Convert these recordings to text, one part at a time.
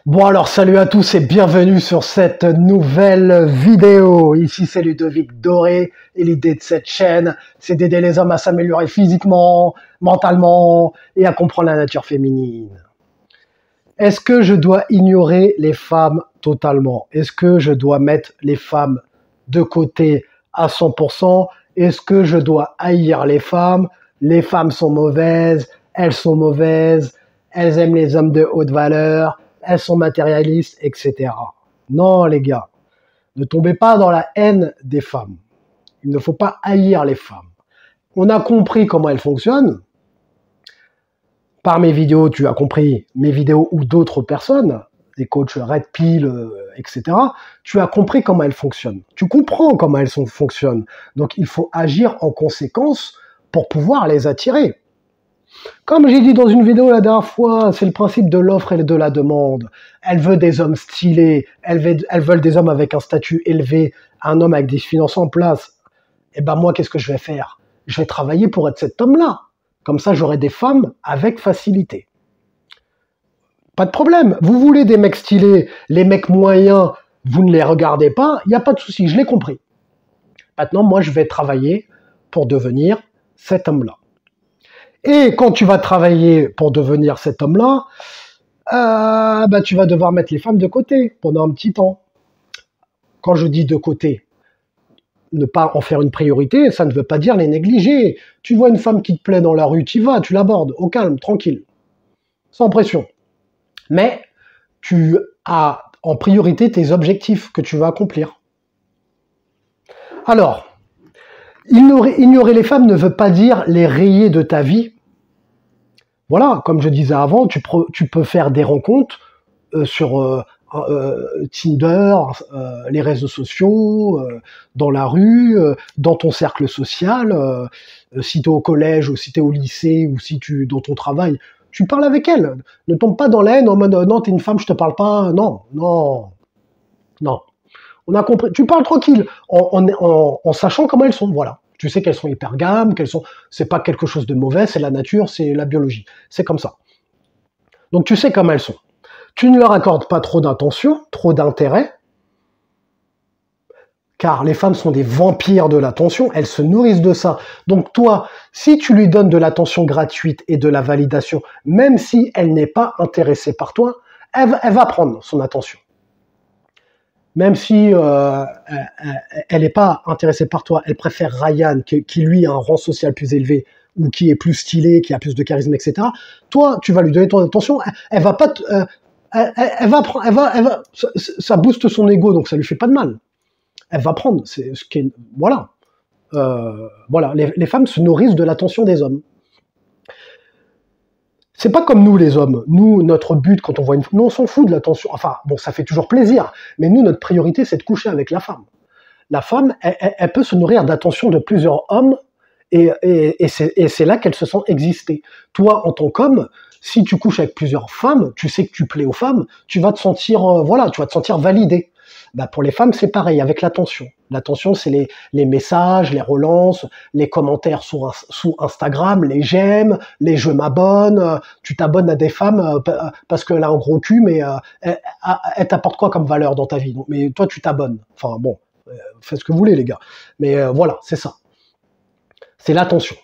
Bon alors salut à tous et bienvenue sur cette nouvelle vidéo. Ici c'est Ludovic Doré et l'idée de cette chaîne c'est d'aider les hommes à s'améliorer physiquement, mentalement et à comprendre la nature féminine. Est-ce que je dois ignorer les femmes totalement? Est-ce que je dois mettre les femmes de côté à 100%? Est-ce que je dois haïr les femmes? Les femmes sont mauvaises, elles sont mauvaises, elles aiment les hommes de haute valeur, elles sont matérialistes, etc. Non les gars, ne tombez pas dans la haine des femmes. Il ne faut pas haïr les femmes. On a compris comment elles fonctionnent. Par mes vidéos, tu as compris, mes vidéos ou d'autres personnes, des coachs Red Pill, etc., tu as compris comment elles fonctionnent. Tu comprends comment elles fonctionnent. Donc il faut agir en conséquence pour pouvoir les attirer. Comme j'ai dit dans une vidéo la dernière fois, c'est le principe de l'offre et de la demande. Elle veut des hommes stylés, elles veulent des hommes avec un statut élevé, un homme avec des finances en place. Et ben moi, qu'est-ce que je vais faire? Je vais travailler pour être cet homme-là. Comme ça, j'aurai des femmes avec facilité. Pas de problème. Vous voulez des mecs stylés, les mecs moyens, vous ne les regardez pas, il n'y a pas de souci, je l'ai compris. Maintenant, moi, je vais travailler pour devenir cet homme-là. Et quand tu vas travailler pour devenir cet homme-là, tu vas devoir mettre les femmes de côté pendant un petit temps. Quand je dis de côté, ne pas en faire une priorité, ça ne veut pas dire les négliger. Tu vois une femme qui te plaît dans la rue, tu y vas, tu l'abordes, au calme, tranquille, sans pression. Mais tu as en priorité tes objectifs que tu vas accomplir. Alors, ignorer les femmes ne veut pas dire les rayer de ta vie. Voilà, comme je disais avant, tu peux faire des rencontres sur Tinder, les réseaux sociaux, dans la rue, dans ton cercle social, si tu es au collège ou si tu es au lycée ou si tu dans ton travail, tu parles avec elle. Ne tombe pas dans la haine en mode non, t'es une femme, je te parle pas. Non. On a compris. Tu parles tranquille, en sachant comment elles sont. Voilà. Tu sais qu'elles sont hypergames, c'est pas quelque chose de mauvais, c'est la nature, c'est la biologie. C'est comme ça. Donc tu sais comment elles sont. Tu ne leur accordes pas trop d'attention, trop d'intérêt, car les femmes sont des vampires de l'attention, elles se nourrissent de ça. Donc toi, si tu lui donnes de l'attention gratuite et de la validation, même si elle n'est pas intéressée par toi, elle va prendre son attention. Même si elle n'est pas intéressée par toi, elle préfère Ryan, qui lui a un rang social plus élevé, ou qui est plus stylé, qui a plus de charisme, etc. Toi, tu vas lui donner ton attention, elle va pas, ça booste son ego, donc ça lui fait pas de mal. Elle va prendre, c'est ce qui est, voilà. Voilà, les femmes se nourrissent de l'attention des hommes. C'est pas comme nous les hommes. Nous, notre but quand on voit une femme, nous on s'en fout de l'attention. Enfin, bon, ça fait toujours plaisir, mais nous, notre priorité, c'est de coucher avec la femme. La femme, elle peut se nourrir d'attention de plusieurs hommes, et c'est là qu'elle se sent exister. Toi, en tant qu'homme, si tu couches avec plusieurs femmes, tu sais que tu plais aux femmes, tu vas te sentir, tu vas te sentir validé. Bah pour les femmes, c'est pareil avec l'attention. L'attention, c'est les messages, les relances, les commentaires sous Instagram, les j'aime, les je m'abonne. Tu t'abonnes à des femmes parce qu'elle a un gros cul, mais elle t'apporte quoi comme valeur dans ta vie? Donc, mais toi, tu t'abonnes. Enfin bon, faites ce que vous voulez, les gars. Mais voilà, c'est ça. C'est l'attention.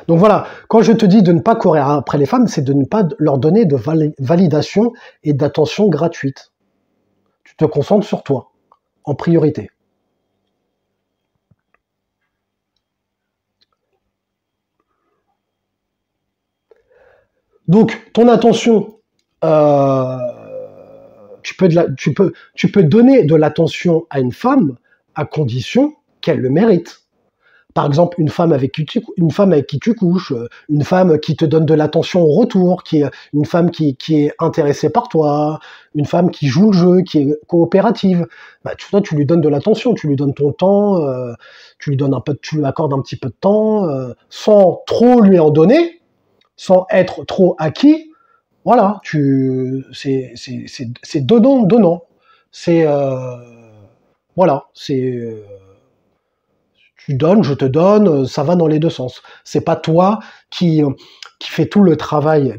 Donc voilà, quand je te dis de ne pas courir après les femmes, c'est de ne pas leur donner de validation et d'attention gratuite. Tu te concentres sur toi, en priorité. Donc, ton attention, tu peux donner de l'attention à une femme à condition qu'elle le mérite. Par exemple, une femme avec qui tu couches, une femme qui te donne de l'attention au retour, une femme qui est intéressée par toi, une femme qui joue le jeu, qui est coopérative. Bah, tu lui donnes de l'attention, tu lui donnes ton temps, tu lui accordes un petit peu de temps, sans trop lui en donner, sans être trop acquis. Voilà, c'est donnant. C'est voilà, c'est tu donnes, je te donne, ça va dans les deux sens. C'est pas toi qui qui fait tout le travail,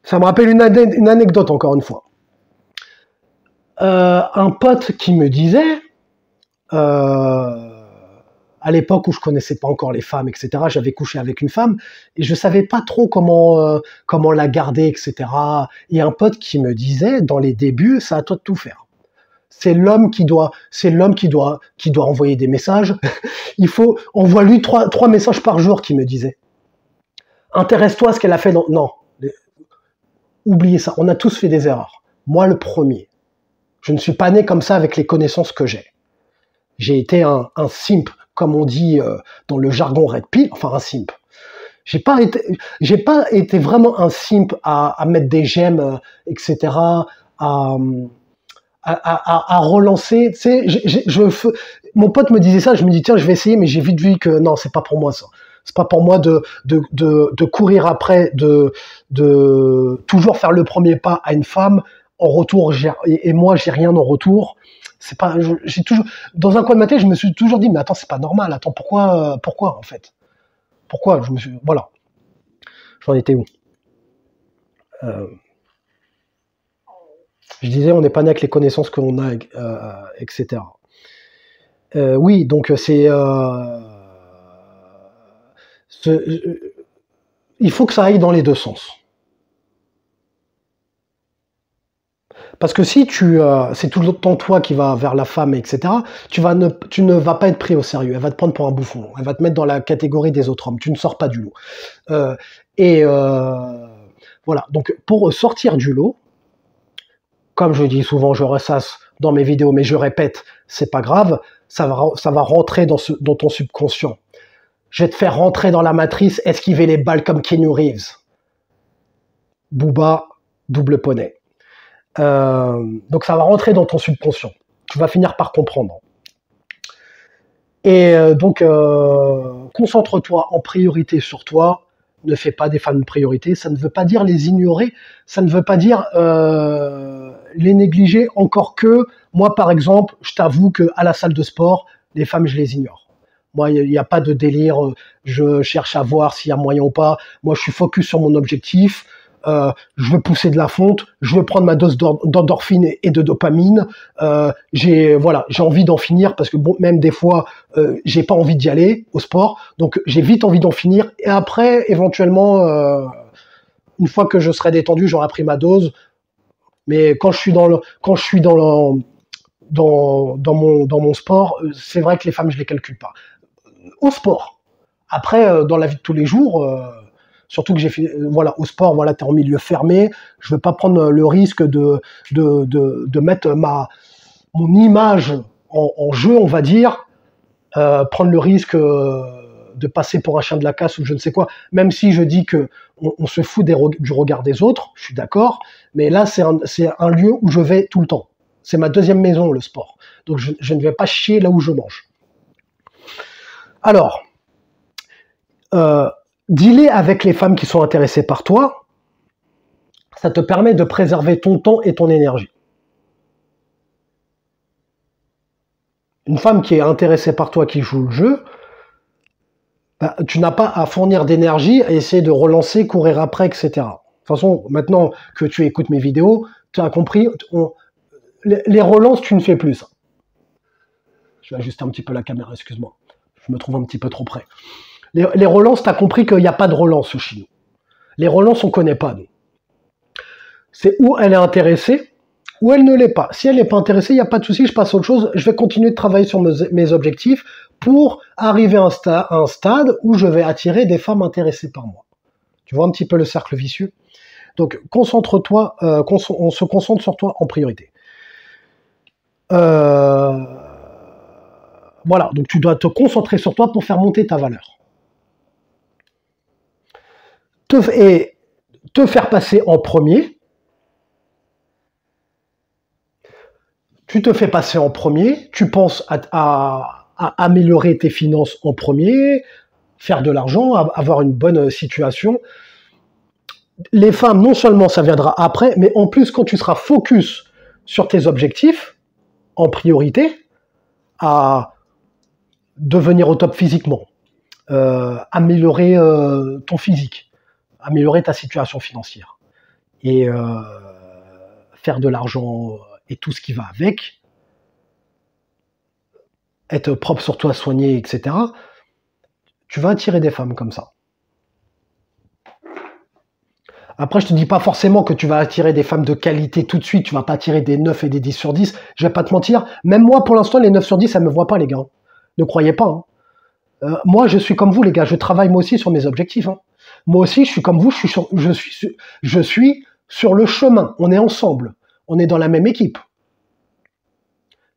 ça me rappelle une anecdote encore une fois. Un pote qui me disait, à l'époque où je connaissais pas encore les femmes, etc., j'avais couché avec une femme et je savais pas trop comment la garder, etc. Et un pote qui me disait, dans les débuts, c'est à toi de tout faire. C'est l'homme qui doit envoyer des messages. Envoie-lui trois messages par jour, qui me disait. Intéresse-toi à ce qu'elle a fait non. Oubliez ça. On a tous fait des erreurs. Moi, le premier. Je ne suis pas né comme ça avec les connaissances que j'ai. J'ai été un simp, comme on dit dans le jargon Red Pill, enfin un simp. J'ai pas été vraiment un simp à mettre des j'aime, etc., à relancer. Tu sais, mon pote me disait ça, je me dis tiens, je vais essayer, mais j'ai vite vu que non, c'est pas pour moi ça. C'est pas pour moi de courir après, de toujours faire le premier pas à une femme. En retour, et moi, j'ai rien en retour. C'est pas, j'ai toujours, dans un coin de ma tête, je me suis toujours dit, mais attends, c'est pas normal. Attends, pourquoi en fait? Pourquoi? Voilà. J'en étais où? Je disais, on n'est pas né avec les connaissances que l'on a, etc. Oui, donc il faut que ça aille dans les deux sens. Parce que si c'est tout le temps toi qui va vers la femme, etc., tu ne vas pas être pris au sérieux. Elle va te prendre pour un bouffon. Elle va te mettre dans la catégorie des autres hommes. Tu ne sors pas du lot. Voilà. Donc, pour sortir du lot, comme je dis souvent, je ressasse dans mes vidéos, mais je répète, c'est pas grave, ça va rentrer dans ton subconscient. Je vais te faire rentrer dans la matrice, esquiver les balles comme Keanu Reeves. Booba, double poney. Donc ça va rentrer dans ton subconscient. Tu vas finir par comprendre. Et donc, concentre-toi en priorité sur toi. Ne fais pas des femmes de priorité. Ça ne veut pas dire les ignorer. Ça ne veut pas dire les négliger. Encore que, moi, par exemple, je t'avoue qu'à la salle de sport, les femmes, je les ignore. Moi, il n'y a pas de délire. Je cherche à voir s'il y a moyen ou pas. Moi, je suis focus sur mon objectif. Je veux pousser de la fonte, je veux prendre ma dose d'endorphine et de dopamine. J'ai envie d'en finir parce que bon, même des fois, j'ai pas envie d'y aller au sport, donc j'ai vite envie d'en finir. Et après, éventuellement, une fois que je serai détendu, j'aurai pris ma dose. Mais quand je suis dans mon sport, c'est vrai que les femmes, je les calcule pas. Au sport. Après, dans la vie de tous les jours. Surtout que j'ai fait, au sport, t'es en milieu fermé. Je veux pas prendre le risque de mettre mon image en jeu, on va dire, prendre le risque de passer pour un chien de la casse ou je ne sais quoi. Même si je dis que on se fout du regard des autres, je suis d'accord. Mais là, c'est un lieu où je vais tout le temps. C'est ma deuxième maison, le sport. Donc je ne vais pas chier là où je mange. Alors. Dealer avec les femmes qui sont intéressées par toi, ça te permet de préserver ton temps et ton énergie. Une femme qui est intéressée par toi, qui joue le jeu, tu n'as pas à fournir d'énergie, à essayer de relancer, courir après, etc. De toute façon, maintenant que tu écoutes mes vidéos, tu as compris, les relances, tu ne fais plus ça. Je vais ajuster un petit peu la caméra, excuse-moi. Je me trouve un petit peu trop près. Les relances, tu as compris qu'il n'y a pas de relance chez nous. Les relances, on ne connaît pas, nous. C'est où elle est intéressée, ou elle ne l'est pas. Si elle n'est pas intéressée, il n'y a pas de souci, je passe à autre chose. Je vais continuer de travailler sur mes objectifs pour arriver à un stade où je vais attirer des femmes intéressées par moi. Tu vois un petit peu le cercle vicieux? Donc, concentre-toi, on se concentre sur toi en priorité. Voilà, donc tu dois te concentrer sur toi pour faire monter ta valeur. Te faire passer en premier. Tu te fais passer en premier, tu penses à améliorer tes finances en premier, faire de l'argent, avoir une bonne situation. Les femmes, non seulement ça viendra après, mais en plus quand tu seras focus sur tes objectifs, en priorité, à devenir au top physiquement, améliorer ton physique, améliorer ta situation financière et faire de l'argent et tout ce qui va avec, être propre sur toi, soigné, etc. Tu vas attirer des femmes comme ça. Après, je te dis pas forcément que tu vas attirer des femmes de qualité tout de suite. Tu vas pas attirer des 9 et des 10 sur 10. Je vais pas te mentir. Même moi, pour l'instant, les 9 sur 10, ça me voit pas, les gars. Ne croyez pas. Hein. Moi, je suis comme vous, les gars. Je travaille moi aussi sur mes objectifs. Hein. Moi aussi, je suis comme vous. Je suis sur le chemin. On est ensemble. On est dans la même équipe.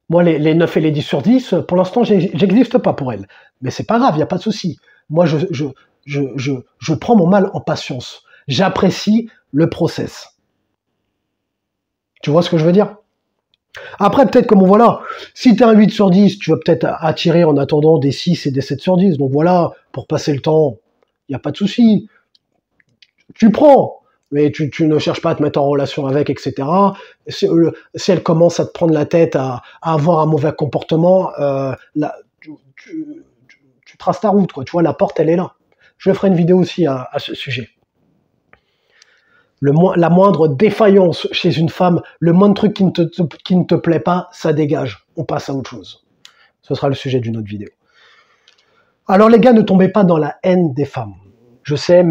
Moi, les 9 et les 10 sur 10, pour l'instant, j'existe pas pour elles. Mais c'est pas grave, il n'y a pas de souci. Moi, je prends mon mal en patience. J'apprécie le process. Tu vois ce que je veux dire? Après, peut-être que, bon, voilà, si tu es un 8 sur 10, tu vas peut-être attirer en attendant des 6 et des 7 sur 10. Donc voilà, pour passer le temps, il n'y a pas de souci. Tu prends. Mais tu ne cherches pas à te mettre en relation avec, etc. Si elle commence à te prendre la tête, à avoir un mauvais comportement, là, tu traces ta route, quoi. Tu vois, la porte, elle est là. Je ferai une vidéo aussi à ce sujet. La moindre défaillance chez une femme, le moindre truc qui ne te plaît pas, ça dégage. On passe à autre chose. Ce sera le sujet d'une autre vidéo. Alors les gars, ne tombez pas dans la haine des femmes. Je sais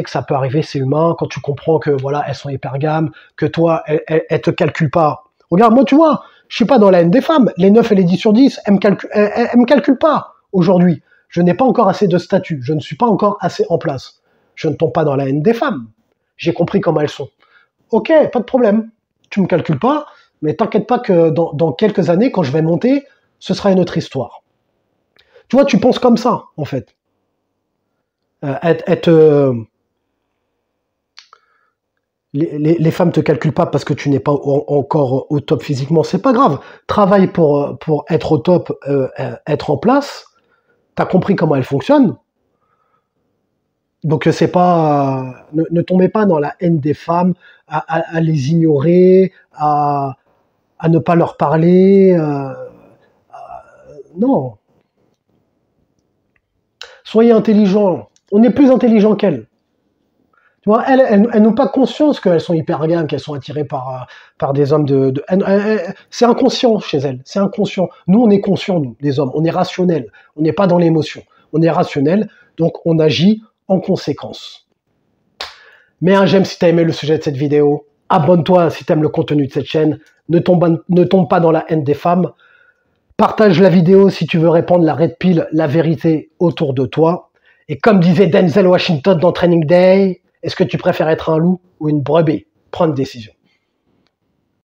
que ça peut arriver, c'est humain, quand tu comprends que voilà, elles sont hypergames, que toi, elles te calculent pas. Regarde, moi, tu vois, je suis pas dans la haine des femmes. Les 9 et les 10 sur 10, elles me calculent pas aujourd'hui. Je n'ai pas encore assez de statut. Je ne suis pas encore assez en place. Je ne tombe pas dans la haine des femmes. J'ai compris comment elles sont. Ok, pas de problème. Tu me calcules pas, mais t'inquiète pas que dans quelques années, quand je vais monter, ce sera une autre histoire. Tu vois, tu penses comme ça, en fait. Les femmes te calculent pas parce que tu n'es pas encore au top physiquement, c'est pas grave. Travaille pour être au top, être en place. T'as compris comment elles fonctionnent. Donc c'est pas, ne tombez pas dans la haine des femmes, à les ignorer, à ne pas leur parler. Non. Soyez intelligents. On est plus intelligent qu'elles. Tu vois, elles n'ont pas conscience qu'elles sont hypergames, qu'elles sont attirées par des hommes c'est inconscient chez elles, c'est inconscient. Nous, on est conscients, nous, les hommes, on est rationnels, on n'est pas dans l'émotion. On est rationnel, donc on agit en conséquence. Mets un j'aime si tu as aimé le sujet de cette vidéo, abonne-toi si tu aimes le contenu de cette chaîne, ne tombe pas dans la haine des femmes, partage la vidéo si tu veux répandre la red pill, la vérité autour de toi. Et comme disait Denzel Washington dans Training Day, est-ce que tu préfères être un loup ou une brebis? Prends une décision.